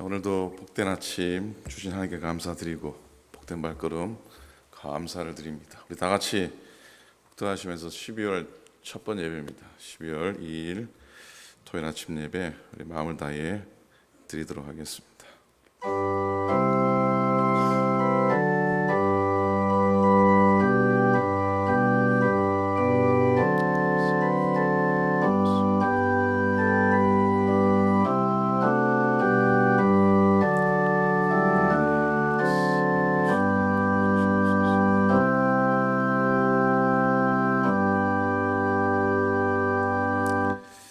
오늘도 복된 아침 주신 하나님께 감사드리고 복된 발걸음 감사를 드립니다. 우리 다 같이 복도하시면서 12월 첫 번째 예배입니다. 12월 2일 토요일 아침 예배 우리 마음을 다해 드리도록 하겠습니다.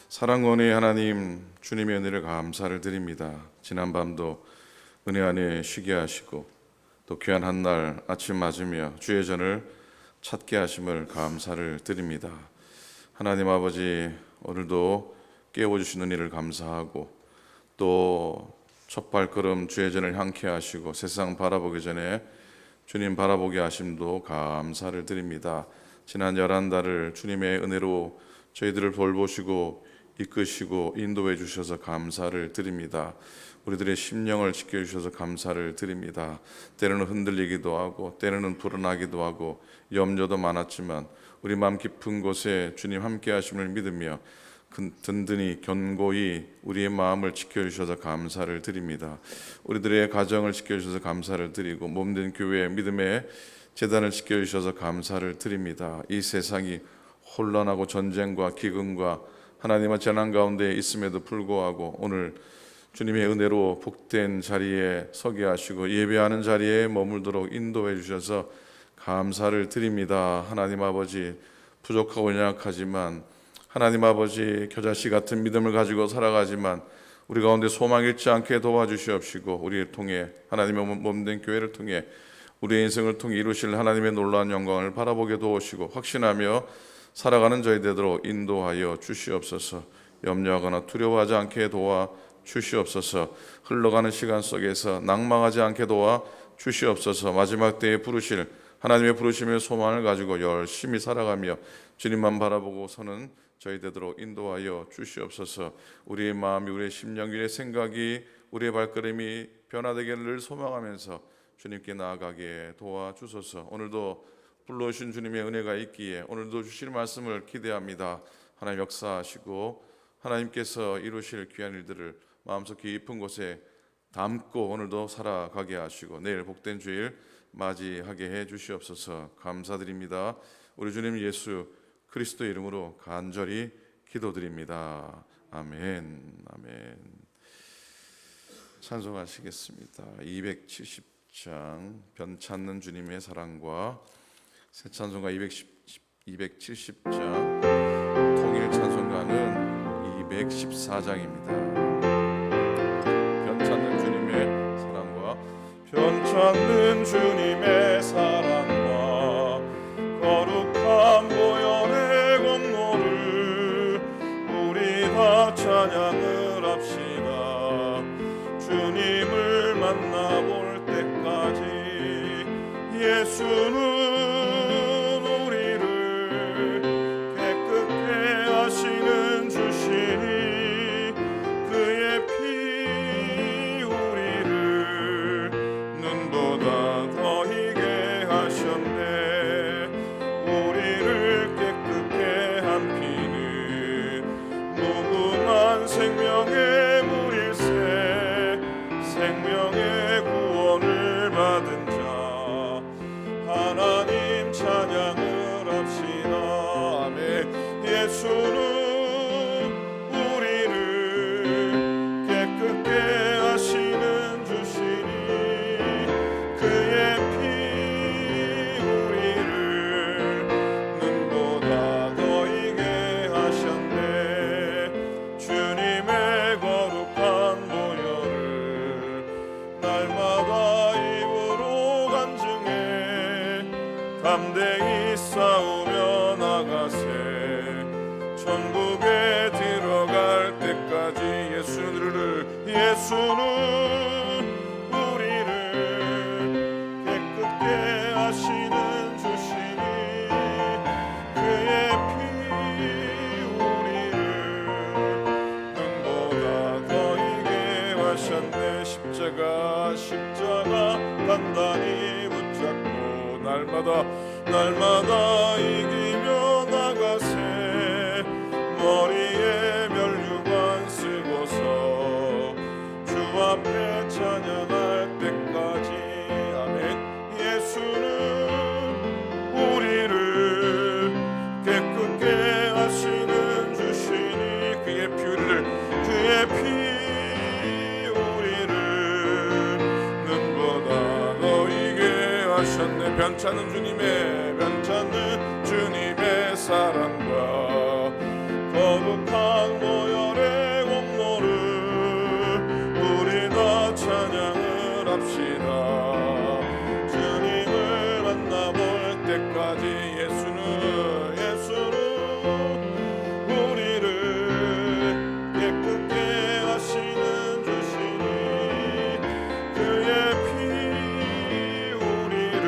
사랑과 은혜의 하나님, 주님의 은혜를 감사를 드립니다. 지난 밤도 은혜 안에 쉬게 하시고 또 귀한 한날 아침 맞으며 주의 전을 찾게 하심을 감사를 드립니다. 하나님 아버지, 오늘도 깨워주신 은혜를 감사하고 또 첫 발걸음 주의 전을 향케 하시고 세상 바라보기 전에 주님 바라보게 하심도 감사를 드립니다. 지난 11달을 주님의 은혜로 저희들을 돌보시고 이끄시고 인도해 주셔서 감사를 드립니다. 우리들의 심령을 지켜주셔서 감사를 드립니다. 때로는 흔들리기도 하고 때로는 불안하기도 하고 염려도 많았지만 우리 마음 깊은 곳에 주님 함께 하심을 믿으며 든든히 견고히 우리의 마음을 지켜주셔서 감사를 드립니다. 우리들의 가정을 지켜주셔서 감사를 드리고 몸된 교회 믿음의 재단을 지켜주셔서 감사를 드립니다. 이 세상이 혼란하고 전쟁과 기근과 하나님의 재난 가운데 있음에도 불구하고 오늘 주님의 은혜로 복된 자리에 서게 하시고 예배하는 자리에 머물도록 인도해 주셔서 감사를 드립니다. 하나님 아버지, 부족하고 연약하지만 하나님 아버지, 겨자씨 같은 믿음을 가지고 살아가지만 우리 가운데 소망 잃지 않게 도와주시옵시고 우리를 통해 하나님의 몸된 교회를 통해 우리의 인생을 통해 이루실 하나님의 놀라운 영광을 바라보게 도우시고 확신하며 살아가는 저희 되도록 인도하여 주시옵소서. 염려하거나 두려워하지 않게 도와 주시옵소서. 흘러가는 시간 속에서 낭망하지 않게 도와 주시옵소서. 마지막 때에 부르실 하나님의 부르심의 소망을 가지고 열심히 살아가며 주님만 바라보고 서는 저희 되도록 인도하여 주시옵소서. 우리의 마음이, 우리의 심령, 우리의 생각이, 우리의 발걸음이 변화되기를 소망하면서 주님께 나아가게 도와주소서. 오늘도 불러주신 주님의 은혜가 있기에 오늘도 주실 말씀을 기대합니다. 하나님 역사하시고 하나님께서 이루실 귀한 일들을 마음속 깊은 곳에 담고 오늘도 살아가게 하시고 내일 복된 주일 맞이하게 해 주시옵소서. 감사드립니다. 우리 주님 예수 그리스도 이름으로 간절히 기도드립니다. 아멘. 아멘. 찬송하시겠습니다. 270장 변찮는 주님의 사랑과 새 찬송가 270장 통일 찬송가는 214장입니다. 변찮는 주님의 사랑과 변찮는 주님의 사랑과 거룩한 보혈의 공로를 우리 다 찬양을 합시다. 주님을 만나볼 때까지 예수는 생명의 물일세 생명의 구원을 받은 자 하나님 찬양을 합시다. 아멘. 예수는 우리를 깨끗게 하시는 주시니 그의 피 우리를 눈보다 더 이게 하셨네. 주님의 거룩한 보혈을 날마다 입으로 간증해 담대히 싸우며 나가세. 천국에 들어갈 때까지 예수는 우리를 깨끗게 하시는 주시니 그의 피 우리를 눈보다 더 이게 하셨네. 제가 십자가 단단히 붙잡고 날마다 이기며 나가세. 머리에 면류관 쓰고서 주 앞에 찬양할 때까지. 아멘. 예수는 우리를 깨끗게 하시는 주시니 그의 피 우리를 눈보다 너희게 하셨네. 변찮은 주님의 사랑과 거룩한 보혈의 공로를 우리 다 찬양을 합시다. 주님을 만나볼 때까지. 예수는 우리를 깨끗게 하시는 주시니 그의 피 우리를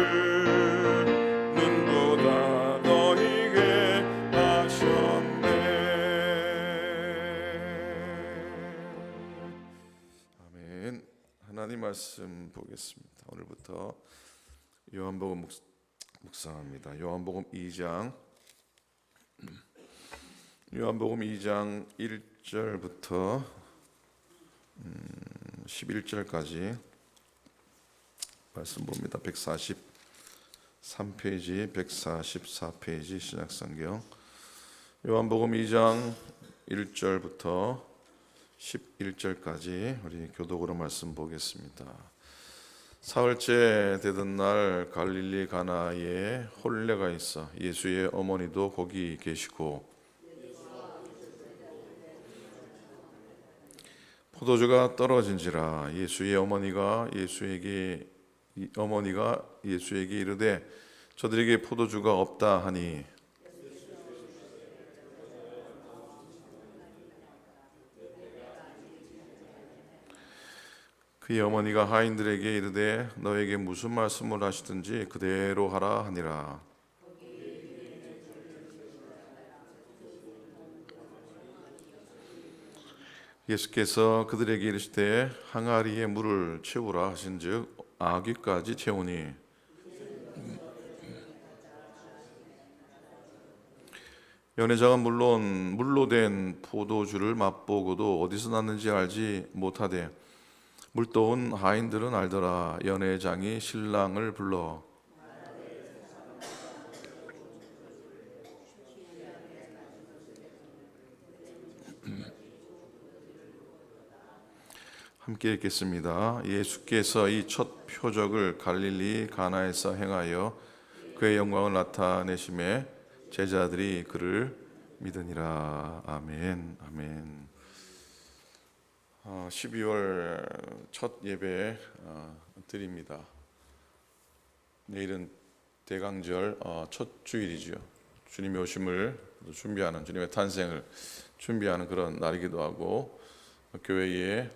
눈보다 너희게 하셨네. 아멘. 하나님 말씀 보겠습니다. 오늘부터 요한복음 묵상합니다. 요한복음 2장 1절부터 11절까지 말씀 봅니다. 143페이지, 144페이지 신약성경. 요한복음 2장 1절부터 11절까지 우리 교독으로 말씀 보겠습니다. 사흘째 되던 날 갈릴리 가나에 혼례가 있어 예수의 어머니도 거기 계시고 포도주가 떨어진지라. 예수의 어머니가 예수에게 이르되 저들에게 포도주가 없다 하니 그의 어머니가 하인들에게 이르되 너에게 무슨 말씀을 하시든지 그대로 하라 하니라. 예수께서 그들에게 이르시되 항아리에 물을 채우라 하신즉 아귀까지 채우니 연회자가 물로 된 포도주를 맛보고도 어디서 났는지 알지 못하되 물떠온 하인들은 알더라. 연회장이 신랑을 불러 함께 읽겠습니다. 예수께서 이 첫 표적을 갈릴리 가나에서 행하여 그의 영광을 나타내심에 제자들이 그를 믿으니라. 아멘. 아멘. 12월 첫 예배 드립니다. 내일은 대강절 첫 주일이죠. 주님의 오심을 준비하는, 주님의 탄생을 준비하는 그런 날이기도 하고 교회의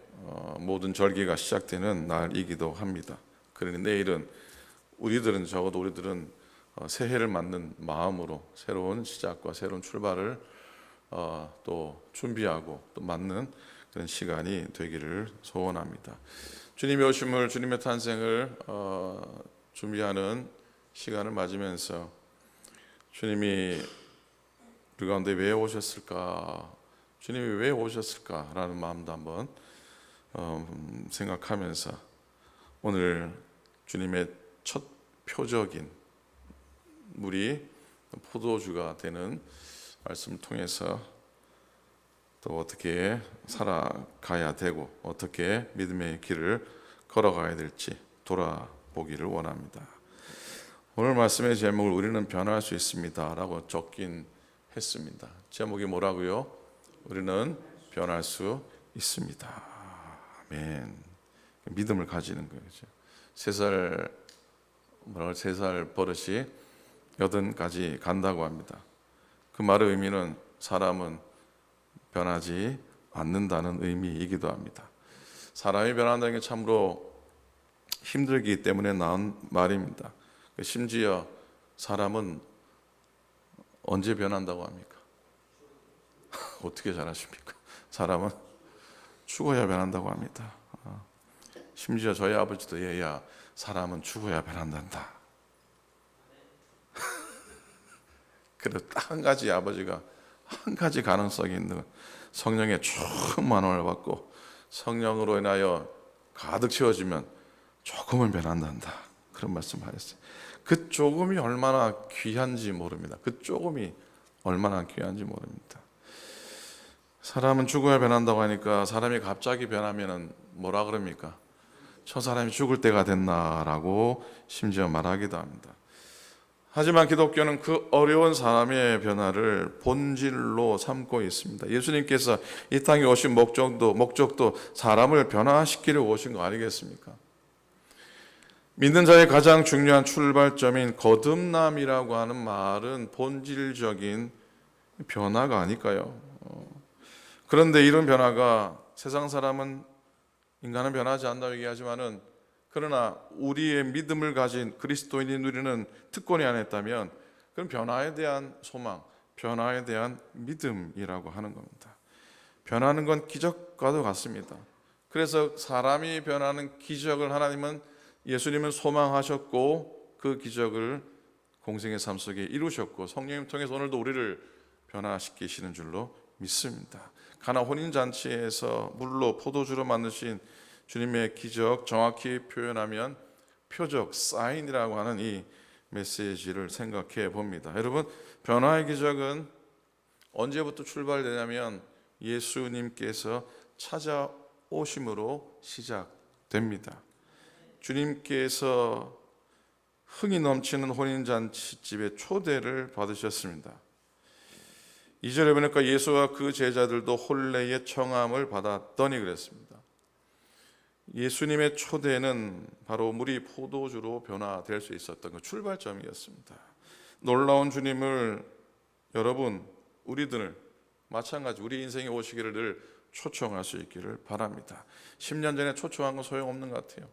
모든 절기가 시작되는 날이기도 합니다. 그러니 내일은 적어도 우리들은 새해를 맞는 마음으로 새로운 시작과 새로운 출발을 또 준비하고 또 맞는 그런 시간이 되기를 소원합니다. 주님의 오심을, 주님의 탄생을 준비하는 시간을 맞으면서 주님이 우리 가운데 왜 오셨을까? 주님이 왜 오셨을까라는 마음도 한번 생각하면서 오늘 주님의 첫 표적인 물이 포도주가 되는 말씀을 통해서 또 어떻게 살아가야 되고 어떻게 믿음의 길을 걸어가야 될지 돌아보기를 원합니다. 오늘 말씀의 제목을 우리는 변할 수 있습니다 라고 적긴 했습니다. 제목이 뭐라고요? 우리는 변할 수 있습니다. 아멘. 믿음을 가지는 거예요. 3살 버릇이 80까지 간다고 합니다. 그 말의 의미는 사람은 변하지 않는다는 의미이기도 합니다. 사람이 변한다는 게 참으로 힘들기 때문에 나온 말입니다. 심지어 사람은 언제 변한다고 합니까? 어떻게 잘 아십니까? 사람은 죽어야 변한다고 합니다. 심지어 저희 아버지도 얘야 사람은 죽어야 변한단다. 그래도 딱 한 가지 아버지가 한 가지 가능성이 있는 성령의 충만함을 받고 성령으로 인하여 가득 채워지면 조금은 변한단다. 그런 말씀하셨어요. 그 조금이 얼마나 귀한지 모릅니다. 그 조금이 얼마나 귀한지 모릅니다. 사람은 죽어야 변한다고 하니까 사람이 갑자기 변하면은 뭐라 그럽니까? 저 사람이 죽을 때가 됐나라고 심지어 말하기도 합니다. 하지만 기독교는 그 어려운 사람의 변화를 본질로 삼고 있습니다. 예수님께서 이 땅에 오신 목적도 사람을 변화시키려고 오신 거 아니겠습니까? 믿는 자의 가장 중요한 출발점인 거듭남이라고 하는 말은 본질적인 변화가 아닐까요? 그런데 이런 변화가 세상 사람은 인간은 변하지 않는다고 얘기하지만은 그러나 우리의 믿음을 가진 그리스도인이 누리는 특권이 안에 있다면 그건 변화에 대한 소망, 변화에 대한 믿음이라고 하는 겁니다. 변하는 건 기적과도 같습니다. 그래서 사람이 변하는 기적을 예수님은 소망하셨고 그 기적을 공생의 삶 속에 이루셨고 성령님 통해서 오늘도 우리를 변화시키시는 줄로 믿습니다. 가나 혼인잔치에서 물로 포도주로 만드신 주님의 기적, 정확히 표현하면 표적, 사인이라고 하는 이 메시지를 생각해 봅니다. 여러분, 변화의 기적은 언제부터 출발되냐면 예수님께서 찾아오심으로 시작됩니다. 주님께서 흥이 넘치는 혼인잔치집에 초대를 받으셨습니다. 2절에 보니까 예수와 그 제자들도 혼례의 청함을 받았더니 그랬습니다. 예수님의 초대는 바로 물이 포도주로 변화될 수 있었던 그 출발점이었습니다. 놀라운 주님을 여러분, 우리들 마찬가지 우리 인생에 오시기를 늘 초청할 수 있기를 바랍니다. 10년 전에 초청한 건 소용없는 것 같아요.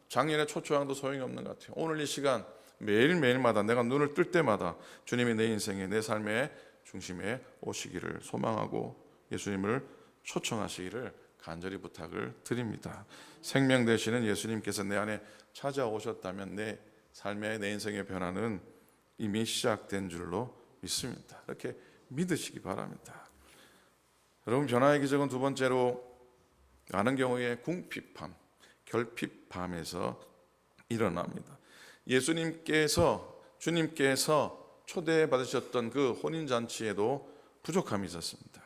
작년에 초청한 것도 소용이 없는 것 같아요. 오늘 이 시간 매일매일마다 내가 눈을 뜰 때마다 주님이 내 인생에 내 삶의 중심에 오시기를 소망하고 예수님을 초청하시기를 간절히 부탁을 드립니다. 생명 되시는 예수님께서 내 안에 찾아오셨다면 내 삶의 내 인생의 변화는 이미 시작된 줄로 믿습니다. 이렇게 믿으시기 바랍니다. 여러분, 변화의 기적은 두 번째로 많은 경우에 궁핍함, 결핍함에서 일어납니다. 주님께서 초대받으셨던 그 혼인잔치에도 부족함이 있었습니다.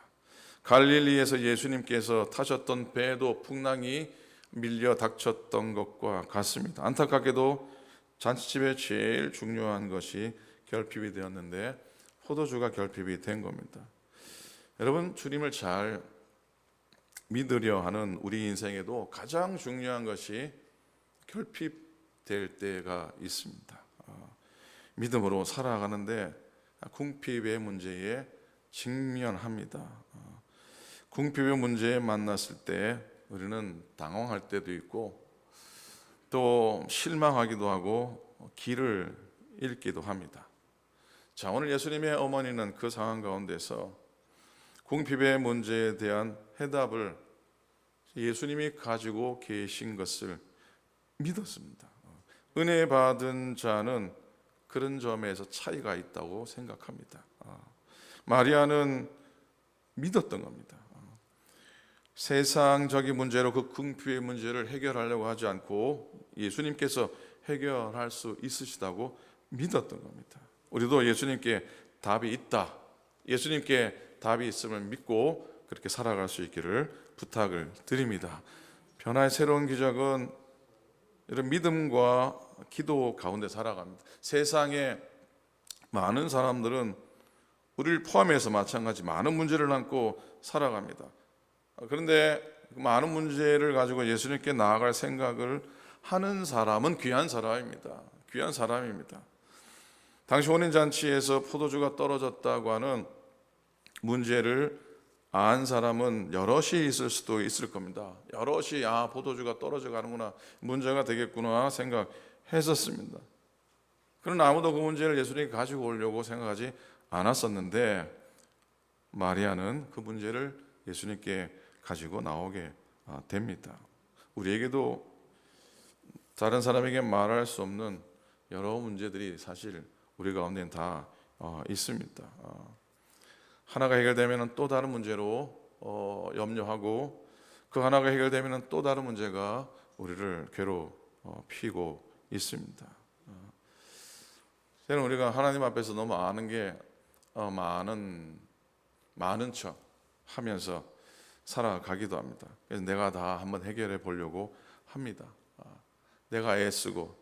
갈릴리에서 예수님께서 타셨던 배도 풍랑이 밀려 닥쳤던 것과 같습니다. 안타깝게도 잔치집에 제일 중요한 것이 결핍이 되었는데 포도주가 결핍이 된 겁니다. 여러분, 주님을 잘 믿으려 하는 우리 인생에도 가장 중요한 것이 결핍될 때가 있습니다. 믿음으로 살아가는데 궁핍의 문제에 직면합니다. 궁핍의 문제에 만났을 때 우리는 당황할 때도 있고 또 실망하기도 하고 길을 잃기도 합니다. 자, 오늘 예수님의 어머니는 그 상황 가운데서 궁핍의 문제에 대한 해답을 예수님이 가지고 계신 것을 믿었습니다. 은혜 받은 자는 그런 점에서 차이가 있다고 생각합니다. 마리아는 믿었던 겁니다. 세상적인 문제로 그 궁핍의 문제를 해결하려고 하지 않고 예수님께서 해결할 수 있으시다고 믿었던 겁니다. 우리도 예수님께 답이 있다, 예수님께 답이 있음을 믿고 그렇게 살아갈 수 있기를 부탁을 드립니다. 변화의 새로운 기적은 이런 믿음과 기도 가운데 살아갑니다. 세상에 많은 사람들은 우리를 포함해서 마찬가지 많은 문제를 안고 살아갑니다. 그런데 많은 문제를 가지고 예수님께 나아갈 생각을 하는 사람은 귀한 사람입니다. 귀한 사람입니다. 당시 혼인잔치에서 포도주가 떨어졌다고 하는 문제를 안 사람은 여럿이 있을 수도 있을 겁니다. 여럿이 포도주가 떨어져 가는구나, 문제가 되겠구나 생각했었습니다. 그러나 아무도 그 문제를 예수님이 가지고 오려고 생각하지 않았었는데 마리아는 그 문제를 예수님께 가지고 나오게 됩니다. 우리에게도 다른 사람에게 말할 수 없는 여러 문제들이 사실 우리 가운데는 다 있습니다. 하나가 해결되면 또 다른 문제로 염려하고, 그 하나가 해결되면 또 다른 문제가 우리를 괴롭히고 있습니다. 저는 우리가 하나님 앞에서 너무 아는 게 많은 척 하면서 살아가기도 합니다. 그래서 내가 다 한번 해결해 보려고 합니다. 내가 애쓰고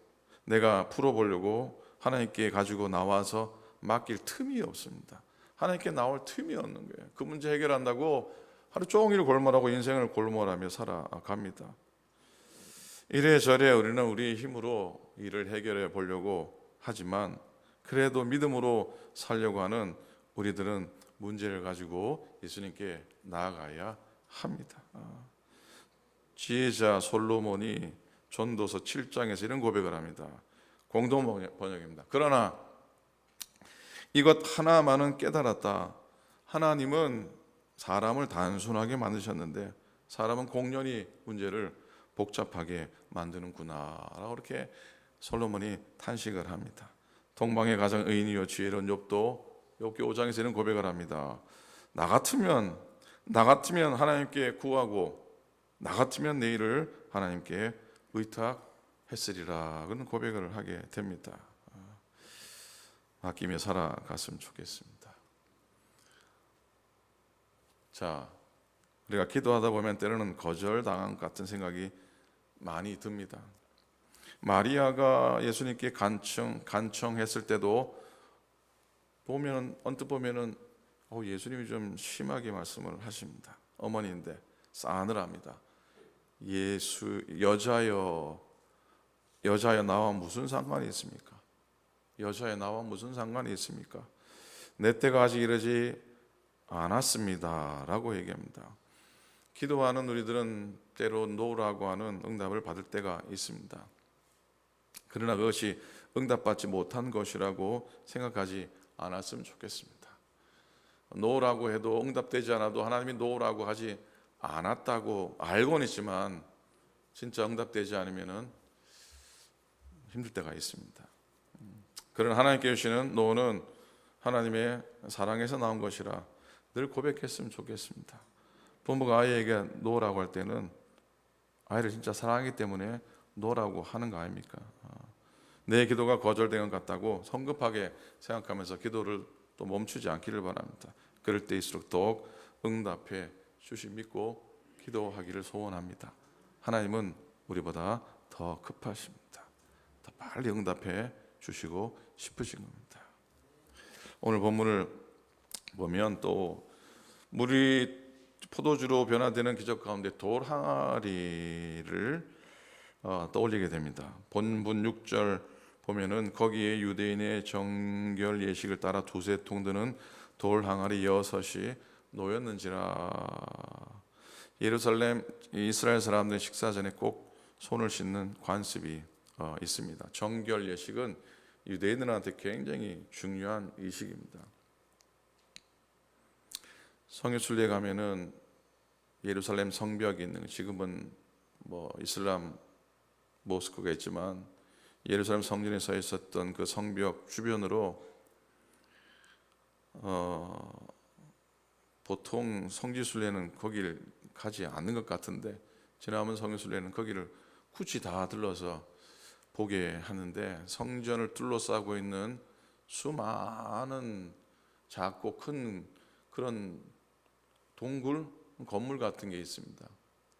내가 풀어보려고 하나님께 가지고 나와서 맡길 틈이 없습니다. 하나님께 나올 틈이 없는 거예요. 그 문제 해결한다고 하루 종일 골몰하고 인생을 골몰하며 살아갑니다. 이래저래 우리는 우리 힘으로 일을 해결해 보려고 하지만, 그래도 믿음으로 살려고 하는 우리들은 문제를 가지고 예수님께 나아가야 합니다. 지혜자 솔로몬이 전도서 7장에서 이런 고백을 합니다. 공동 번역입니다. 그러나 이것 하나만은 깨달았다. 하나님은 사람을 단순하게 만드셨는데 사람은 공연히 문제를 복잡하게 만드는구나 라고 이렇게 솔로몬이 탄식을 합니다. 동방의 가장 의인이요 지혜로운 욥도 욥기 5장에서 이런 고백을 합니다. 나 같으면 하나님께 구하고 나 같으면 내 일을 하나님께 의탁했으리라 그런 고백을 하게 됩니다. 아끼며 살아갔으면 좋겠습니다. 자, 우리가 기도하다 보면 때로는 거절당한 것 같은 생각이 많이 듭니다. 마리아가 예수님께 간청했을 때도 언뜻 보면은 예수님이 좀 심하게 말씀을 하십니다. 어머니인데 싸늘합니다. 여자여 나와 무슨 상관이 있습니까? 여자여 나와 무슨 상관이 있습니까? 내 때가 아직 이르지 않았습니다 라고 얘기합니다. 기도하는 우리들은 때로 노라고 하는 응답을 받을 때가 있습니다. 그러나 그것이 응답받지 못한 것이라고 생각하지 않았으면 좋겠습니다. 노라고 해도 응답되지 않아도 하나님이 노라고 하지 않았다고 알고는 있지만 진짜 응답되지 않으면 힘들 때가 있습니다. 그러나 하나님께 주시는 노는 하나님의 사랑에서 나온 것이라 늘 고백했으면 좋겠습니다. 부모가 아이에게 노라고 할 때는 아이를 진짜 사랑하기 때문에 노라고 하는 거 아닙니까? 내 기도가 거절된 것 같다고 성급하게 생각하면서 기도를 또 멈추지 않기를 바랍니다. 그럴 때일수록 더욱 응답해 주시 믿고 기도하기를 소원합니다. 하나님은 우리보다 더 급하십니다. 더 빨리 응답해 주시고 싶으신 겁니다. 오늘 본문을 보면 또 물이 포도주로 변화되는 기적 가운데 돌 항아리를 떠올리게 됩니다. 본문 6절 보면은 거기에 유대인의 정결 예식을 따라 두세 통 드는 돌 항아리 6이 놓였는지라. 예루살렘 이스라엘 사람들의 식사 전에 꼭 손을 씻는 관습이 있습니다. 정결 예식은 유대인들한테 굉장히 중요한 의식입니다. 성유순례 가면은 예루살렘 성벽이 있는, 지금은 이슬람 모스크가 있지만 예루살렘 성전에 서 있었던 그 성벽 주변으로 보통 성지순례는 거기를 가지 않는 것 같은데 지나면 성지순례는 거기를 굳이 다 들러서 보게 하는데, 성전을 둘러싸고 있는 수많은 작고 큰 그런 동굴, 건물 같은 게 있습니다.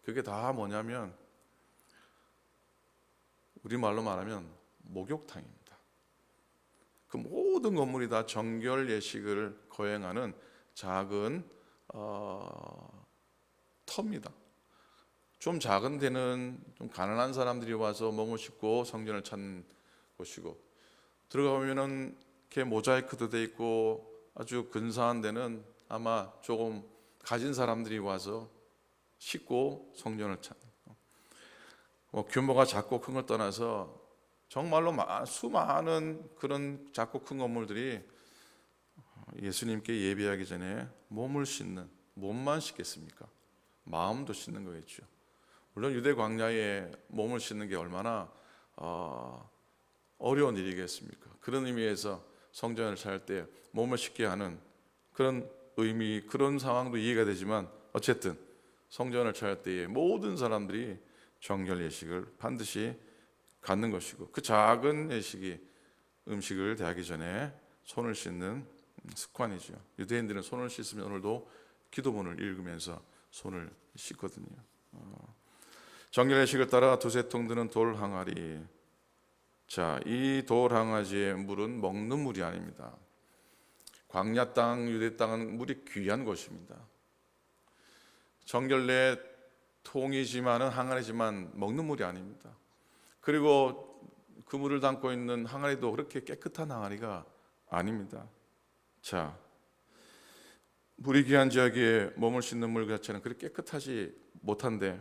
그게 다 뭐냐면 우리말로 말하면 목욕탕입니다. 그 모든 건물이 다 정결 예식을 거행하는 작은 터입니다. 좀 작은 데는 좀 가난한 사람들이 와서 몸을 씻고 성전을 찾는 곳이고, 들어가 보면은 이렇게 모자이크도 돼 있고 아주 근사한 데는 아마 조금 가진 사람들이 와서 씻고 성전을 찾는, 규모가 작고 큰 걸 떠나서 정말로 수많은 그런 작고 큰 건물들이 예수님께 예배하기 전에 몸을 씻는, 몸만 씻겠습니까? 마음도 씻는 거겠죠. 물론 유대 광야에 몸을 싣는 게 얼마나 어려운 일이겠습니까? 그런 의미에서 성전을 찾을 때 몸을 싣게 하는 그런 의미, 그런 상황도 이해가 되지만 어쨌든 성전을 찾을 때에 모든 사람들이 정결 예식을 반드시 갖는 것이고, 그 작은 예식이 음식을 대하기 전에 손을 씻는 습관이죠. 유대인들은 손을 씻으면 오늘도 기도문을 읽으면서 손을 씻거든요. 정결 예식을 따라 두세 통 드는 돌 항아리. 자, 이 돌 항아리의 물은 먹는 물이 아닙니다. 광야 땅, 유대 땅은 물이 귀한 곳입니다. 정결례 통이지만은 항아리지만 먹는 물이 아닙니다. 그리고 그 물을 담고 있는 항아리도 그렇게 깨끗한 항아리가 아닙니다. 자, 물이 귀한 지역에 몸을 씻는 물 자체는 그렇게 깨끗하지 못한데,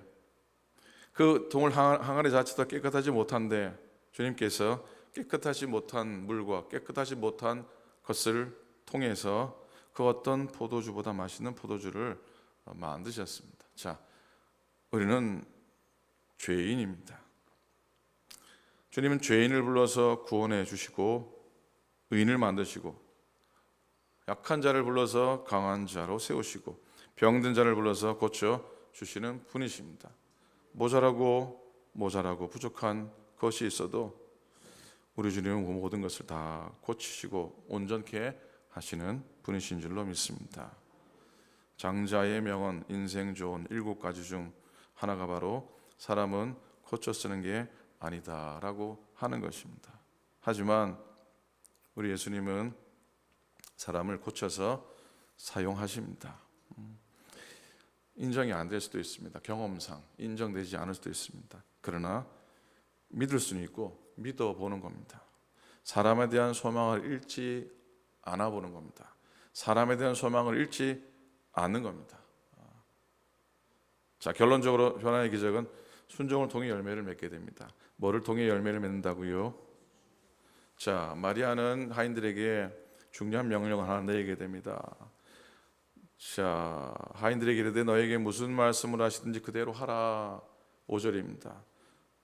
그 동물 항아리 자체도 깨끗하지 못한데 주님께서 깨끗하지 못한 물과 깨끗하지 못한 것을 통해서 그 어떤 포도주보다 맛있는 포도주를 만드셨습니다. 자, 우리는 죄인입니다. 주님은 죄인을 불러서 구원해 주시고 의인을 만드시고, 약한 자를 불러서 강한 자로 세우시고, 병든 자를 불러서 고쳐 주시는 분이십니다. 모자라고 부족한 것이 있어도 우리 주님은 모든 것을 다 고치시고 온전케 하시는 분이신 줄로 믿습니다. 장자의 명언, 인생 좋은 7가지 중 하나가 바로 사람은 고쳐 쓰는 게 아니다라고 하는 것입니다. 하지만 우리 예수님은 사람을 고쳐서 사용하십니다. 인정이 안 될 수도 있습니다. 경험상 인정되지 않을 수도 있습니다. 그러나 믿을 수는 있고 믿어보는 겁니다. 사람에 대한 소망을 잃지 않아 보는 겁니다. 사람에 대한 소망을 잃지 않는 겁니다. 자, 결론적으로 변화의 기적은 순종을 통해 열매를 맺게 됩니다. 뭐를 통해 열매를 맺는다고요? 자, 마리아는 하인들에게 중요한 명령을 하나 내리게 됩니다. 자, 하인들에게 이르되 너에게 무슨 말씀을 하시든지 그대로 하라. 5절입니다.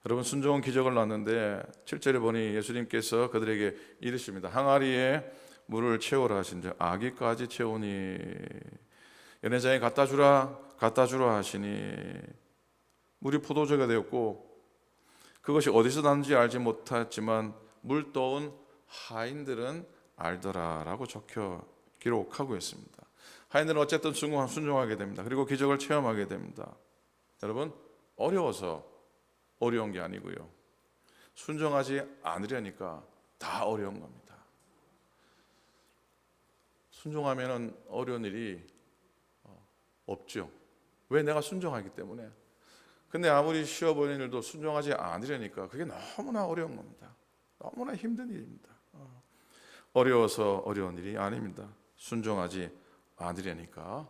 여러분, 순종은 기적을 낳는데 7절에 보니 예수님께서 그들에게 이르십니다. 항아리에 물을 채우라 하신즉 아기까지 채우니 연회장에 갖다 주라 하시니 물이 포도주가 되었고, 그것이 어디서 났는지 알지 못했지만 물 떠온 하인들은 알더라라고 적혀 기록하고 있습니다. 하인들은 어쨌든 순종하게 됩니다. 그리고 기적을 체험하게 됩니다. 여러분, 어려워서 어려운 게 아니고요, 순종하지 않으려니까 다 어려운 겁니다. 순종하면 어려운 일이 없죠. 왜? 내가 순종하기 때문에. 근데 아무리 쉬워 보이는 일도 순종하지 않으려니까 그게 너무나 어려운 겁니다. 너무나 힘든 일입니다. 어려워서 어려운 일이 아닙니다. 순종하지 않으려니까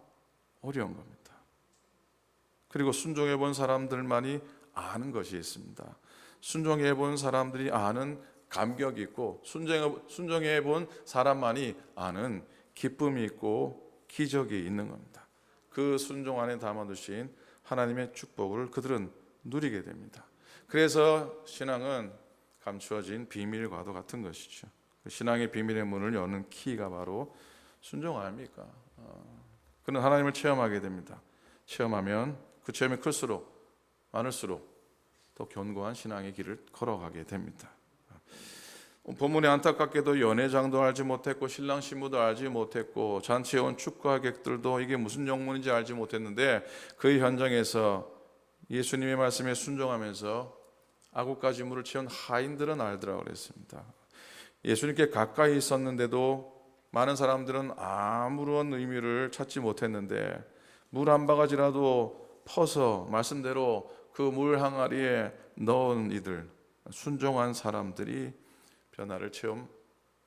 어려운 겁니다. 그리고 순종해 본 사람들만이 아는 것이 있습니다. 순종해 본 사람들이 아는 감격이 있고, 순종해 본 사람만이 아는 기쁨이 있고 기적이 있는 겁니다. 그 순종 안에 담아두신 하나님의 축복을 그들은 누리게 됩니다. 그래서 신앙은 감추어진 비밀과도 같은 것이죠. 신앙의 비밀의 문을 여는 키가 바로 순종 아닙니까? 그는 하나님을 체험하게 됩니다. 체험하면 그 체험이 클수록 많을수록 더 견고한 신앙의 길을 걸어가게 됩니다. 본문에 안타깝게도 연회장도 알지 못했고 신랑 신부도 알지 못했고 잔치에 온 축가객들도 이게 무슨 영문인지 알지 못했는데, 그 현장에서 예수님의 말씀에 순종하면서 아구까지 물을 채운 하인들은 알더라고 그랬습니다. 예수님께 가까이 있었는데도 많은 사람들은 아무런 의미를 찾지 못했는데, 물 한 바가지라도 퍼서 말씀대로 그 물 항아리에 넣은 이들, 순종한 사람들이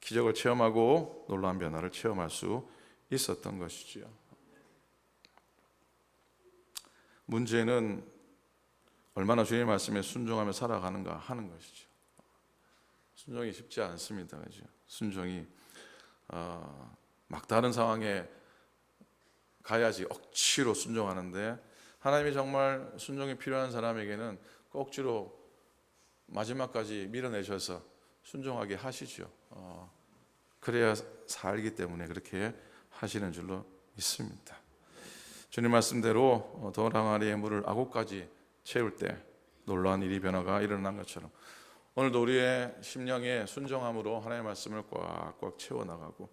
기적을 체험하고 놀라운 변화를 체험할 수 있었던 것이지요. 문제는 얼마나 주님의 말씀에 순종하며 살아가는가 하는 것이죠. 순종이 쉽지 않습니다. 그죠? 순종이 막다른 상황에 가야지 억지로 순종하는데, 하나님이 정말 순종이 필요한 사람에게는 꼭지로 마지막까지 밀어내셔서 순종하게 하시죠. 그래야 살기 때문에 그렇게 하시는 줄로 믿습니다. 주님 말씀대로 돌 항아리의 물을 아구까지 채울 때 놀라운 일이 변화가 일어난 것처럼 오늘도 우리의 심령의 순종함으로 하나님의 말씀을 꽉꽉 채워나가고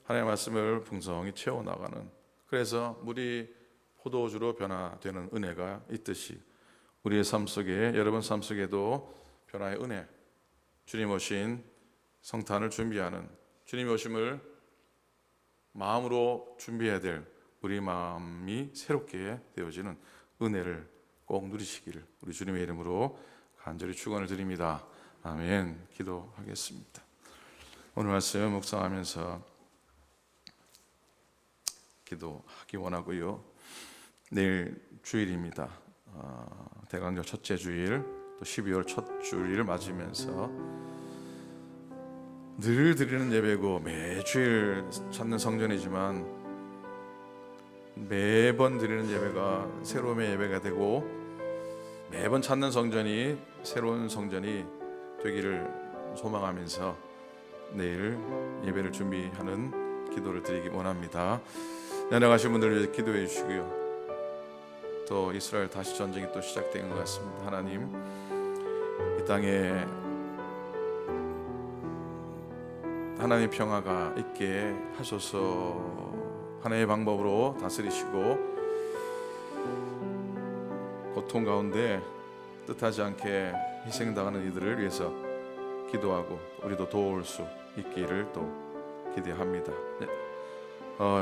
하나님의 말씀을 풍성히 채워나가는, 그래서 물이 포도주로 변화되는 은혜가 있듯이 우리의 삶 속에, 여러분 삶 속에도 변화의 은혜, 주님 오신 성탄을 준비하는, 주님 오심을 마음으로 준비해야 될 우리 마음이 새롭게 되어지는 은혜를 꼭 누리시기를 우리 주님의 이름으로 간절히 축원을 드립니다. 아멘. 기도하겠습니다. 오늘 말씀 묵상하면서 기도하기 원하고요. 내일 주일입니다. 대강절 첫째 주일, 또 12월 첫 주일을 맞으면서 늘 드리는 예배고 매주일 찾는 성전이지만 매번 드리는 예배가 새로움의 예배가 되고 매번 찾는 성전이 새로운 성전이 되기를 소망하면서 내일 예배를 준비하는 기도를 드리기 원합니다. 연약하신 분들을 위해 기도해 주시고요. 또 이스라엘 다시 전쟁이 또 시작된 것 같습니다. 하나님, 이 땅에 하나님의 평화가 있게 하소서. 하나님의 방법으로 다스리시고 고통 가운데 뜻하지 않게 희생당하는 이들을 위해서 기도하고 우리도 도울 수 있기를 또 기대합니다.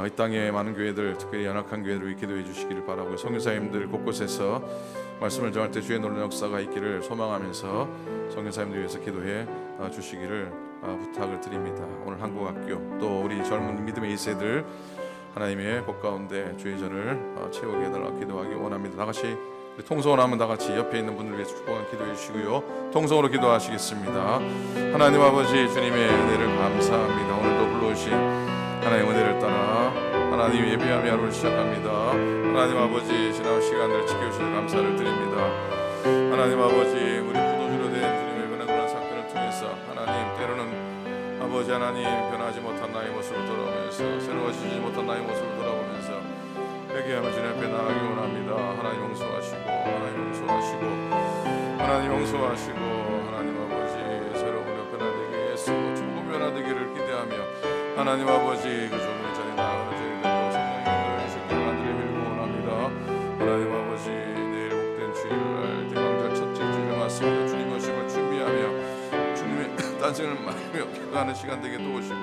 이 땅에 많은 교회들, 특별히 연약한 교회들 위해 기도해 주시기를 바라고요. 선교사님들 곳곳에서 말씀을 전할 때 주의 놀라운 역사가 있기를 소망하면서 선교사님들 위해서 기도해 주시기를 부탁을 드립니다. 오늘 한국학교 또 우리 젊은 믿음의 2세들 하나님의 복 가운데 주의 전을 채우게 해달라 기도하기 원합니다. 다같이 통성으로 하면 다같이 옆에 있는 분들 위해서 축복한 기도해 주시고요. 통성으로 기도하시겠습니다. 하나님 아버지, 주님의 은혜를 감사합니다. 오늘도 불러오신 하나님의 은혜를 따라 하나님 예배하며 하루를 시작합니다. 하나님 아버지, 지난 시간을 지켜주셔서 감사를 드립니다. 하나님 아버지, 우리 포도주로 된 주님의 변화그런 사건을 통해서 하나님, 때로는 아버지 하나님, 변하지 못한 나의 모습을 돌아보면서, 새로워지지 못한 나의 모습을 돌아보면서 회개하며 주님 앞에 나아가기 원합니다. 하나님 용서하시고, 하나님 용서하시고, 하나님 용서하시고, 하나님 아버지, 새로운 변화되기 위해서 천국 변화되기를 기대하며 하나님 아버지, 그 종의 자리에 나아가는 저희들도 성령의 인도해 주시기를 간절히 빌고 원합니다. 하나님 아버지, 내일 복된 주일날 대강절 첫째 주일을 맞습니다. 주님 오심을 준비하며 주님의 단생을 말하며 기도하는 시간 되게 도우시고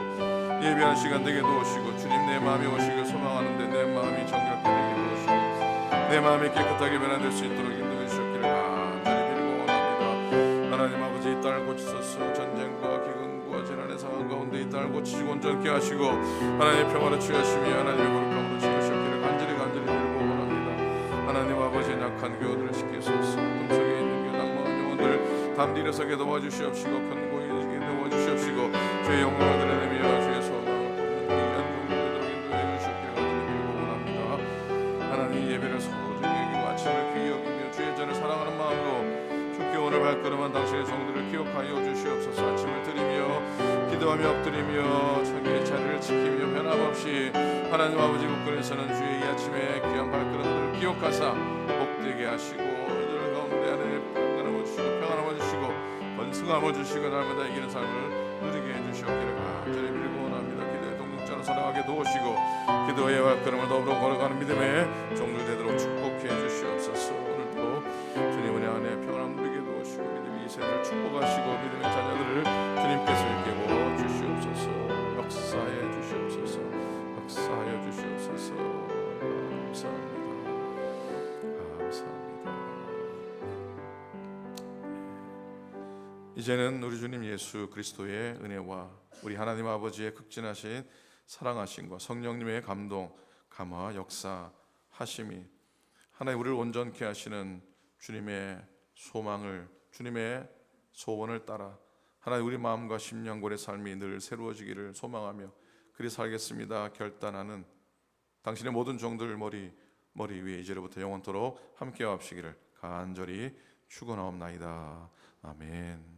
예배하는 시간 되게 도우시고 주님, 내 마음이 오시길 소망하는데 내 마음이 정결케 되게 도우시고 내 마음이 깨끗하게 변화될 수 있도록 인도해 주셨기를 간절히 빌고 원합니다. 하나님 아버지, 이 땅을 고치소서. 전쟁과 기근과 재난의 상황 가운데 이 땅을 고치시고 온전케 하시고 하나님의 평화를 취하시며 하나님의 거룩함으로 지으셨기를 간절히 빌고 원합니다. 하나님 아버지, 약한 교우들을 지키소서. 꿈속에 있는 교 낭망한 영혼들 담대 일어서게 도와주시옵시고 견고히 일어서게 도와주시옵시고 주의 영광을 드러내며 주의 소망을 굽는 귀한 종들을 인도해 주시기를 간절히 빌고 원합니다. 하나님, 예배를 소중히 여기고 아침을 귀히 여기며 주의 전을 사랑하는 마음으로 주께 오늘 발걸음한 당신의 종들을 기억하여 주시옵소서. 아침을 드리며 기도하며 엎드리며 자기의 자리를 지키며 변함없이 하나님 아버지 국권에서는 주의 이 아침에 귀한 발걸음들을 기억하사 복되게 하시고 늘 가운데 하나님 평안함을 주시고 평안함을 주시고 번성함을 주시고 날마다 이기는 삶을 누리게 해주시옵기를 간절히 빌고 원합니다. 기도의 동력자로 살아가게 도우시고 기도의 발걸음을 더불어 걸어가는 믿음의 종들 되도록 축복해 주시옵소서. 오늘도 주님 은혜 안에 평안함 누리게 도우시고 믿음의 2세들을 축복하시고 믿음의 자녀들을 주님께서 일깨워 주시옵소서. 역사해 주시옵소서. 역사하여 주시옵소서. 감사합니다. 감사합니다. 이제는 우리 주님 예수 그리스도의 은혜와 우리 하나님 아버지의 극진하신 사랑하심과 성령님의 감동, 감화, 역사하심이 하나님 우리를 온전케 하시는 주님의 소망을, 주님의 소원을 따라 하나님 우리 마음과 심령골의 삶이 늘 새로워지기를 소망하며 그리 살겠습니다 결단하는 당신의 모든 종들 머리 머리 위에 이제로부터 영원토록 함께와 합시기를 간절히 축원하옵나이다. 아멘.